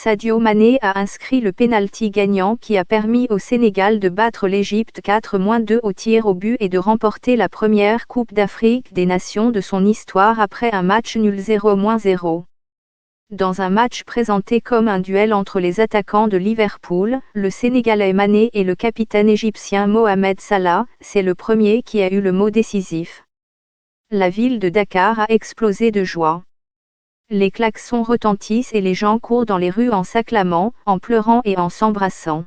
Sadio Mané a inscrit le pénalty gagnant qui a permis au Sénégal de battre l'Égypte 4-2 au tir au but et de remporter la première Coupe d'Afrique des Nations de son histoire après un match nul 0-0. Dans un match présenté comme un duel entre les attaquants de Liverpool, le Sénégalais Mané et le capitaine égyptien Mohamed Salah, c'est le premier qui a eu le mot décisif. La ville de Dakar a explosé de joie. Les klaxons retentissent et les gens courent dans les rues en s'acclamant, en pleurant et en s'embrassant.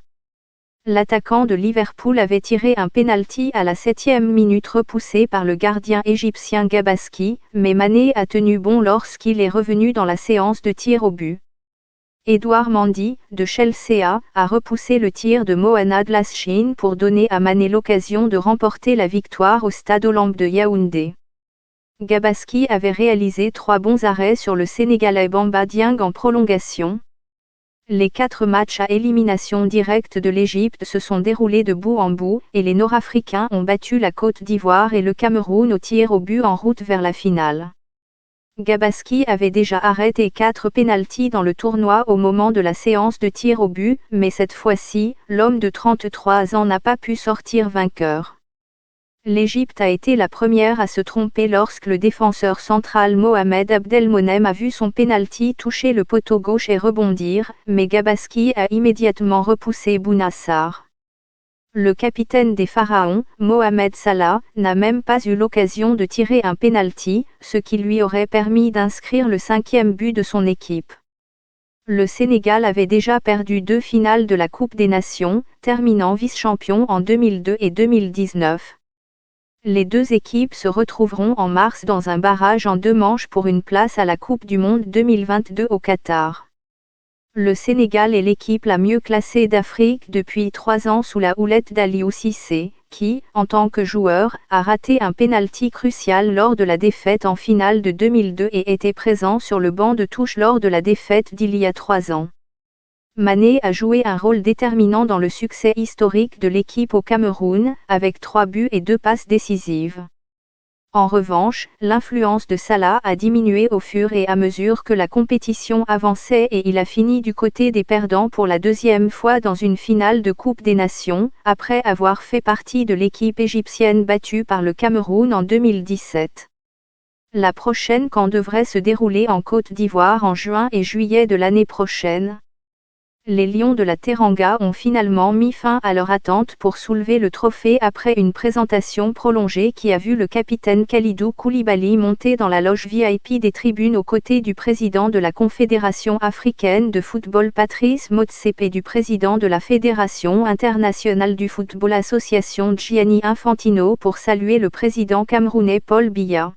L'attaquant de Liverpool avait tiré un pénalty à la 7e minute repoussé par le gardien égyptien Gabaski, mais Mané a tenu bon lorsqu'il est revenu dans la séance de tir au but. Edouard Mendy, de Chelsea, a repoussé le tir de Mohamed Lashin pour donner à Mané l'occasion de remporter la victoire au Stade Olympe de Yaoundé. Gabaski avait réalisé 3 bons arrêts sur le Sénégalais Bamba Dieng en prolongation. Les 4 matchs à élimination directe de l'Égypte se sont déroulés de bout en bout, et les Nord-Africains ont battu la Côte d'Ivoire et le Cameroun au tir au but en route vers la finale. Gabaski avait déjà arrêté 4 pénaltys dans le tournoi au moment de la séance de tir au but, mais cette fois-ci, l'homme de 33 ans n'a pas pu sortir vainqueur. L'Égypte a été la première à se tromper lorsque le défenseur central Mohamed Abdelmonem a vu son pénalty toucher le poteau gauche et rebondir, mais Gabaski a immédiatement repoussé Bounassar. Le capitaine des Pharaons, Mohamed Salah, n'a même pas eu l'occasion de tirer un pénalty, ce qui lui aurait permis d'inscrire le 5e but de son équipe. Le Sénégal avait déjà perdu 2 finales de la Coupe des Nations, terminant vice-champion en 2002 et 2019. Les 2 équipes se retrouveront en mars dans un barrage en 2 manches pour une place à la Coupe du Monde 2022 au Qatar. Le Sénégal est l'équipe la mieux classée d'Afrique depuis 3 ans sous la houlette d'Aliou Cissé, qui, en tant que joueur, a raté un pénalty crucial lors de la défaite en finale de 2002 et était présent sur le banc de touche lors de la défaite d'il y a 3 ans. Mané a joué un rôle déterminant dans le succès historique de l'équipe au Cameroun, avec 3 buts et 2 passes décisives. En revanche, l'influence de Salah a diminué au fur et à mesure que la compétition avançait et il a fini du côté des perdants pour la 2e fois dans une finale de Coupe des Nations, après avoir fait partie de l'équipe égyptienne battue par le Cameroun en 2017. La prochaine CAN devrait se dérouler en Côte d'Ivoire en juin et juillet de l'année prochaine. Les Lions de la Teranga ont finalement mis fin à leur attente pour soulever le trophée après une présentation prolongée qui a vu le capitaine Kalidou Koulibaly monter dans la loge VIP des tribunes aux côtés du président de la Confédération africaine de football Patrice Motsepe et du président de la Fédération internationale du football Association Gianni Infantino pour saluer le président camerounais Paul Biya.